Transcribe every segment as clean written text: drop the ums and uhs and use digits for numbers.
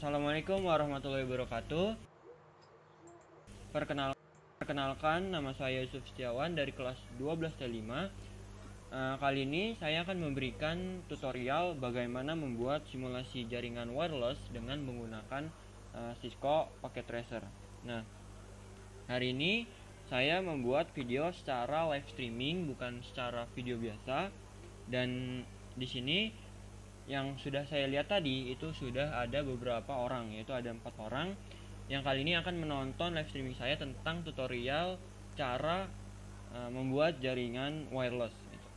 Assalamualaikum warahmatullahi wabarakatuh. Perkenalkan, nama saya Yusuf Setiawan dari kelas 12 T5. Kali ini saya akan memberikan tutorial bagaimana membuat simulasi jaringan wireless dengan menggunakan Cisco Packet Tracer. Nah, hari ini saya membuat video secara live streaming, bukan secara video biasa. Dan di sini yang sudah saya lihat tadi itu sudah ada beberapa orang, yaitu ada 4 orang yang kali ini akan menonton live streaming saya tentang tutorial cara membuat jaringan wireless gitu.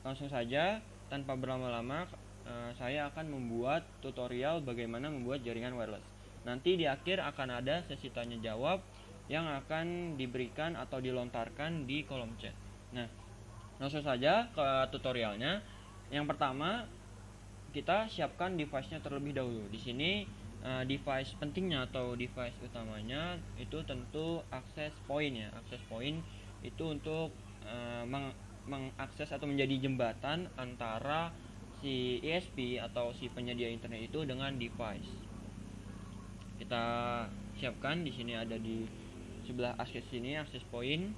Langsung saja tanpa berlama-lama saya akan membuat tutorial bagaimana membuat jaringan wireless. Nanti di akhir akan ada sesi tanya jawab yang akan diberikan atau dilontarkan di kolom chat. Nah, langsung saja ke tutorialnya. Yang pertama, kita siapkan device-nya terlebih dahulu. Di sini device pentingnya atau device utamanya itu tentu access point ya. Access point itu untuk mengakses atau menjadi jembatan antara si ISP atau si penyedia internet itu dengan device. Kita siapkan di sini, ada di sebelah access sini access point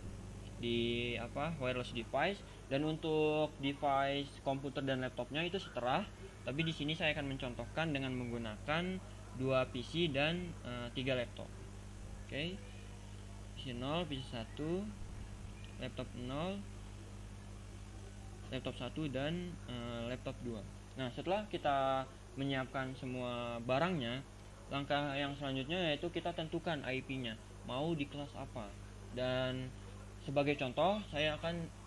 di wireless device. Dan untuk device komputer dan laptopnya itu seterah, tapi di sini saya akan mencontohkan dengan menggunakan 2 PC dan 3 laptop. Oke. PC 0, PC 1, laptop 0, laptop 1 dan laptop 2. Nah, setelah kita menyiapkan semua barangnya, langkah yang selanjutnya yaitu kita tentukan IP-nya, mau di kelas apa. Dan sebagai contoh,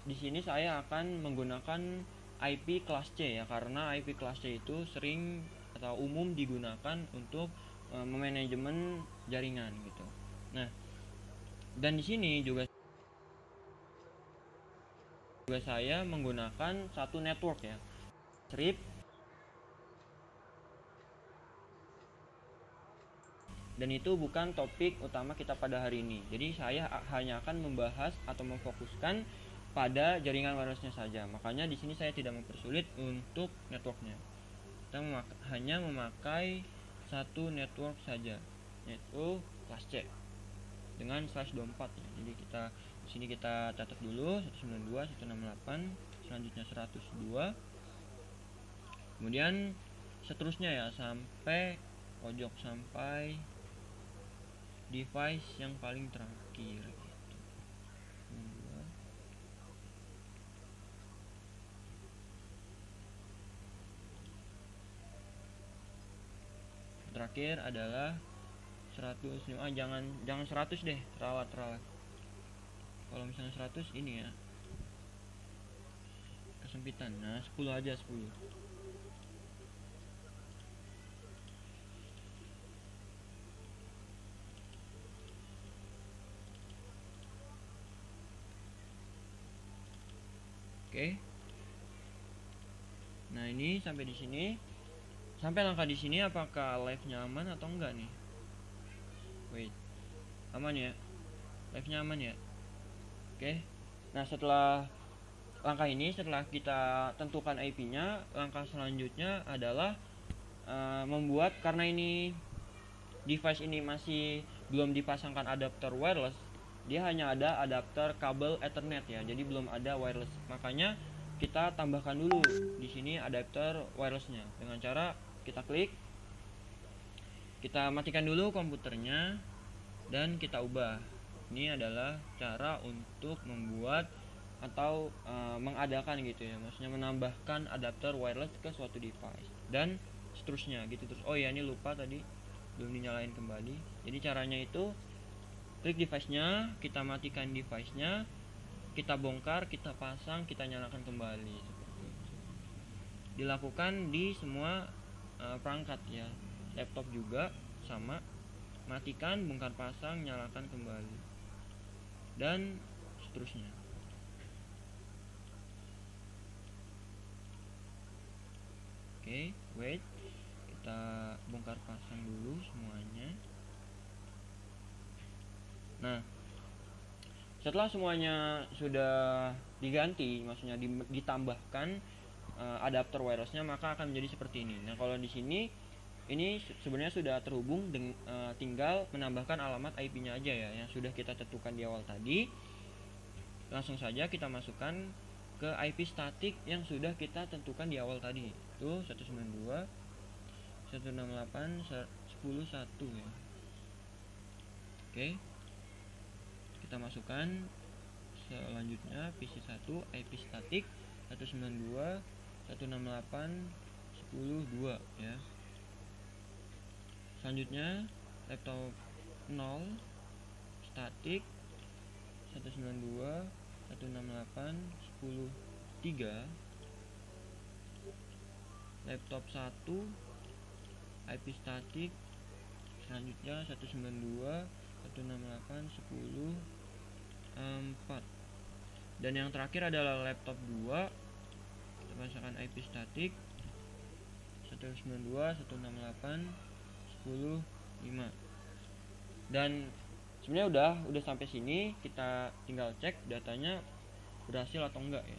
di sini saya akan menggunakan IP kelas C ya, karena IP kelas C itu sering atau umum digunakan untuk memanajemen jaringan gitu. Nah, dan di sini juga saya menggunakan satu network ya, strip. Dan itu bukan topik utama kita pada hari ini. Jadi saya hanya akan membahas atau memfokuskan pada jaringan wirelessnya saja. Makanya di sini saya tidak mempersulit untuk networknya. Kita hanya memakai satu network saja, yaitu kelas C dengan /24 ya. Jadi di sini kita catat dulu 192, 168, selanjutnya 102. Kemudian seterusnya ya sampai pojok, sampai device yang paling terakhir gitu. Terakhir adalah 100. Jangan 100 deh, terawat. Kalau misalnya 100 ini ya kesempitan. Nah, 10 aja, 10. Oke. Nah, ini sampai di sini. Sampai langkah di sini apakah live-nya aman atau enggak nih? Wait. Aman ya? Live-nya aman ya? Oke. Nah, setelah langkah ini, setelah kita tentukan IP-nya, langkah selanjutnya adalah membuat, karena ini device ini masih belum dipasangkan adapter wireless, dia hanya ada adapter kabel Ethernet ya, jadi belum ada wireless. Makanya kita tambahkan dulu di sini adapter wirelessnya dengan cara kita klik, kita matikan dulu komputernya dan kita ubah. Ini adalah cara untuk membuat atau mengadakan gitu ya, maksudnya menambahkan adapter wireless ke suatu device dan seterusnya gitu terus. Oh ya, ini lupa tadi belum dinyalain kembali. Jadi caranya itu klik device-nya, kita matikan device-nya, kita bongkar, kita pasang, kita nyalakan kembali. Seperti itu. Dilakukan di semua perangkat ya. Laptop juga sama, matikan, bongkar pasang, nyalakan kembali, dan seterusnya. Oke, wait. Kita bongkar pasang dulu semuanya. Nah, setelah semuanya sudah diganti, maksudnya ditambahkan adapter wirelessnya, maka akan menjadi seperti ini. Nah, kalau di sini ini sebenarnya sudah terhubung tinggal menambahkan alamat IP-nya aja ya yang sudah kita tentukan di awal tadi. Langsung saja kita masukkan ke IP statik yang sudah kita tentukan di awal tadi, itu 192.168.10.1 ya. Oke, kita masukkan selanjutnya PC1 IP statik 192.168.10.2 ya. Selanjutnya laptop 0 statik 192.168.10.3, laptop 1 IP statik selanjutnya 192.168.10.4, dan yang terakhir adalah laptop 2, kita masukkan IP statik 192.168.10.5. dan sebenarnya udah sampai sini, kita tinggal cek datanya berhasil atau enggak ya,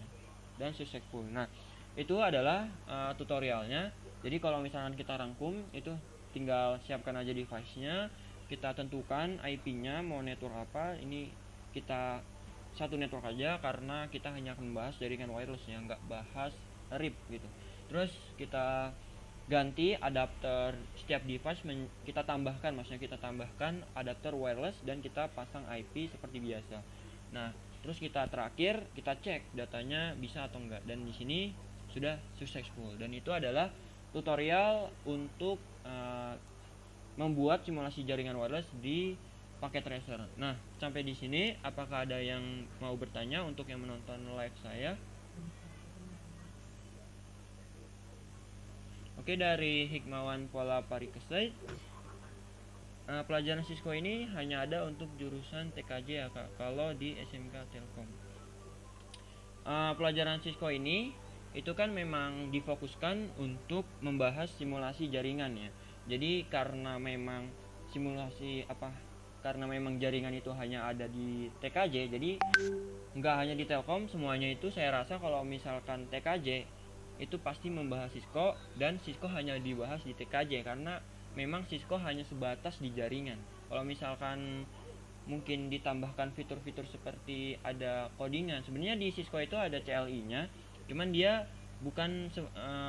dan successful. Nah, itu adalah tutorialnya. Jadi kalau misalkan kita rangkum, itu tinggal siapkan aja device-nya, kita tentukan IP-nya mau network apa. Ini kita satu network aja karena kita hanya akan membahas jaringan wireless ya, nggak bahas RIP gitu. Terus kita ganti adapter setiap device, kita tambahkan adapter wireless dan kita pasang IP seperti biasa. Nah, terus kita terakhir kita cek datanya bisa atau enggak, dan di sini sudah successful. Dan itu adalah tutorial untuk membuat simulasi jaringan wireless di paket tracer. Nah, sampai di sini apakah ada yang mau bertanya untuk yang menonton live saya? Oke, dari Hikmawan Pola Parikesit, pelajaran Cisco ini hanya ada untuk jurusan TKJ ya Kak, kalau di SMK Telkom. Pelajaran Cisco ini itu kan memang difokuskan untuk membahas simulasi jaringan ya. Jadi karena memang jaringan itu hanya ada di TKJ, jadi nggak hanya di Telkom, semuanya itu saya rasa kalau misalkan TKJ itu pasti membahas Cisco, dan Cisco hanya dibahas di TKJ karena memang Cisco hanya sebatas di jaringan. Kalau misalkan mungkin ditambahkan fitur-fitur seperti ada codingan, sebenarnya di Cisco itu ada CLI-nya, cuman dia bukan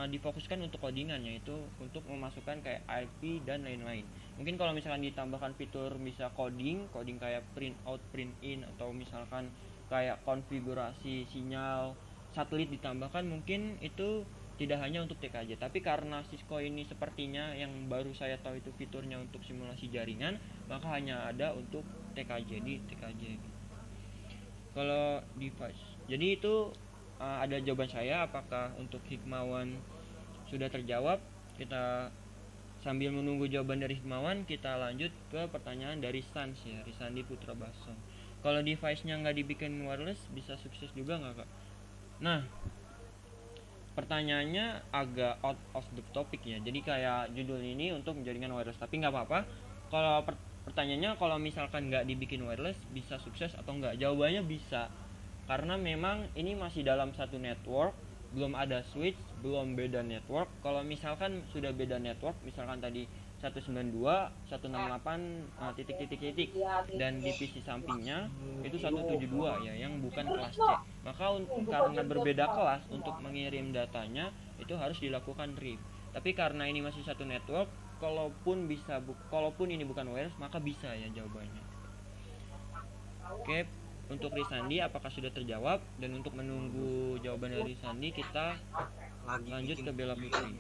difokuskan untuk codingan, yaitu untuk memasukkan kayak IP dan lain-lain. Mungkin kalau misalkan ditambahkan fitur bisa coding kayak print out, print in, atau misalkan kayak konfigurasi sinyal satelit ditambahkan, mungkin itu tidak hanya untuk TKJ. Tapi karena Cisco ini sepertinya yang baru saya tahu itu fiturnya untuk simulasi jaringan, maka hanya ada untuk TKJ di TKJ. Kalau device, jadi itu ada jawaban saya. Apakah untuk Hikmawan sudah terjawab? Kita sambil menunggu jawaban dari Hikmawan, kita lanjut ke pertanyaan dari Sans ya, Risandi Putra Basong. Kalau device-nya nggak dibikin wireless, bisa sukses juga nggak Kak? Nah, pertanyaannya agak out of the topic ya, jadi kayak judul ini untuk jaringan wireless, tapi nggak apa-apa. Kalau pertanyaannya kalau misalkan nggak dibikin wireless bisa sukses atau nggak, jawabannya bisa, karena memang ini masih dalam satu network, belum ada switch, belum beda network. Kalau misalkan sudah beda network, misalkan tadi 192.168 titik dan di PC sampingnya itu 172 ya, yang bukan kelas C, maka karena berbeda kelas, untuk mengirim datanya itu harus dilakukan RIP. Tapi karena ini masih satu network, kalaupun ini bukan wireless, maka bisa ya jawabannya. Oke, untuk Risandi apakah sudah terjawab? Dan untuk menunggu jawaban dari Risandi, kita lanjut ke Bella Putri.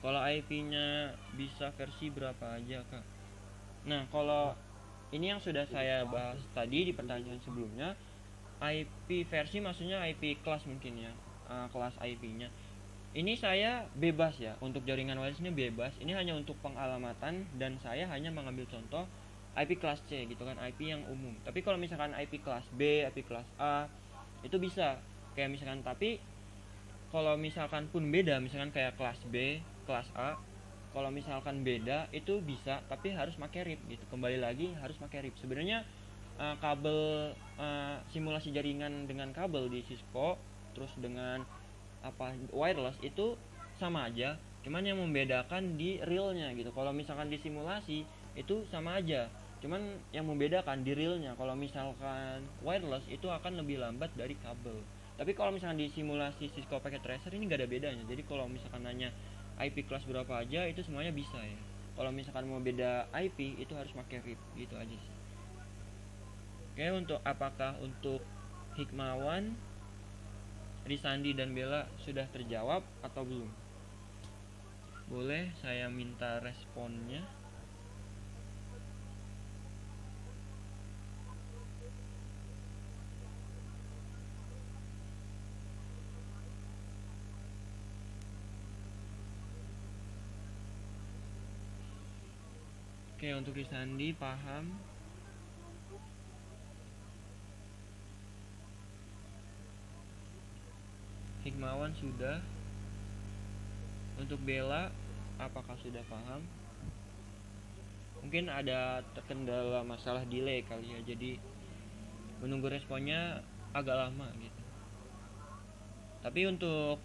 Kalau IP-nya bisa versi berapa aja Kak? Nah, kalau ini yang sudah saya bahas tadi di pertanyaan sebelumnya, IP versi maksudnya IP kelas mungkin ya, kelas IP-nya. Ini saya bebas ya, untuk jaringan wireless ini bebas. Ini hanya untuk pengalamatan, dan saya hanya mengambil contoh IP kelas C gitu kan, IP yang umum. Tapi kalau misalkan IP kelas B, IP kelas A, itu bisa kayak misalkan, tapi kalau misalkan pun beda, misalkan kayak kelas B, kelas A, kalau misalkan beda itu bisa, tapi harus pakai RIP gitu. Kembali lagi harus pakai RIP. Sebenarnya kabel simulasi jaringan dengan kabel di Cisco terus dengan wireless itu sama aja, cuman yang membedakan di realnya gitu. Kalau misalkan di simulasi itu sama aja, cuman yang membedakan di realnya, kalau misalkan wireless itu akan lebih lambat dari kabel. Tapi kalau misalkan di simulasi Cisco Packet Tracer ini gak ada bedanya. Jadi kalau misalkan nanya IP kelas berapa aja itu semuanya bisa ya. Kalau misalkan mau beda IP itu harus pakai RIP gitu aja sih. Oke, untuk apakah untuk Hikmawan, Risandi dan Bella sudah terjawab atau belum? Boleh saya minta responnya. Oke, untuk Risandi paham. Hikmawan sudah. Untuk Bella, apakah sudah paham? Mungkin ada terkendala masalah delay kali ya, jadi menunggu responnya agak lama gitu. Tapi untuk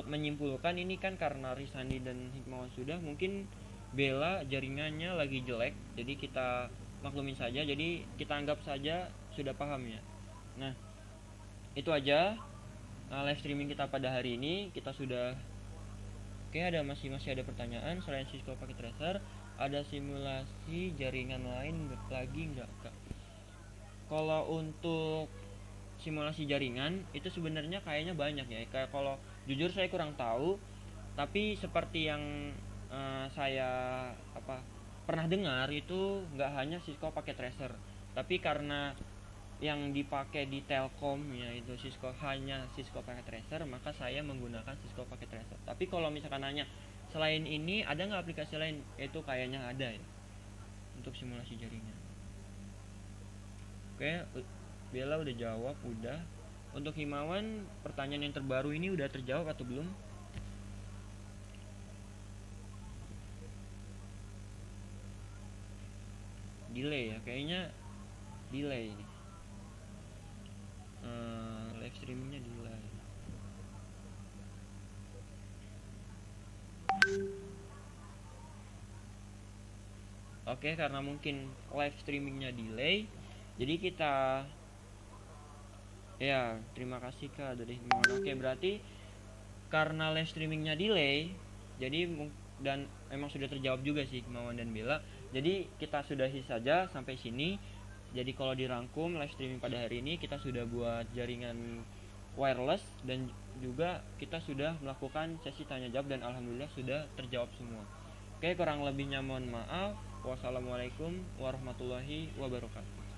menyimpulkan ini kan karena Risandi dan Hikmawan sudah, mungkin Bella jaringannya lagi jelek, jadi kita maklumin saja, jadi kita anggap saja sudah paham ya. Nah, itu aja live streaming kita pada hari ini. Kita sudah oke, masih ada pertanyaan selain Cisco Packet Tracer, ada simulasi jaringan lain lagi nggak Kak? Kalau untuk simulasi jaringan itu sebenarnya kayaknya banyak ya. Kayak kalau jujur saya kurang tahu, tapi seperti yang saya pernah dengar itu nggak hanya Cisco Packet Tracer, tapi karena yang dipakai di Telkom ya itu hanya Cisco Packet Tracer, maka saya menggunakan Cisco Packet Tracer. Tapi kalau misalkan nanya selain ini ada nggak aplikasi lain, itu kayaknya ada ya untuk simulasi jaringan. Oke, Bella udah jawab, udah. Untuk Himawan, pertanyaan yang terbaru ini udah terjawab atau belum? Delay ya, kayaknya delay ini. Live streamingnya delay. Oke, karena mungkin live streamingnya delay, jadi kita ya terima kasih Kak dari Himawan. Oke, berarti karena live streamingnya delay, jadi dan emang sudah terjawab juga sih Himawan dan Bella. Jadi kita sudahi saja sampai sini. Jadi kalau dirangkum live streaming pada hari ini, kita sudah buat jaringan wireless dan juga kita sudah melakukan sesi tanya jawab dan alhamdulillah sudah terjawab semua. Oke, kurang lebihnya mohon maaf. Wassalamualaikum warahmatullahi wabarakatuh.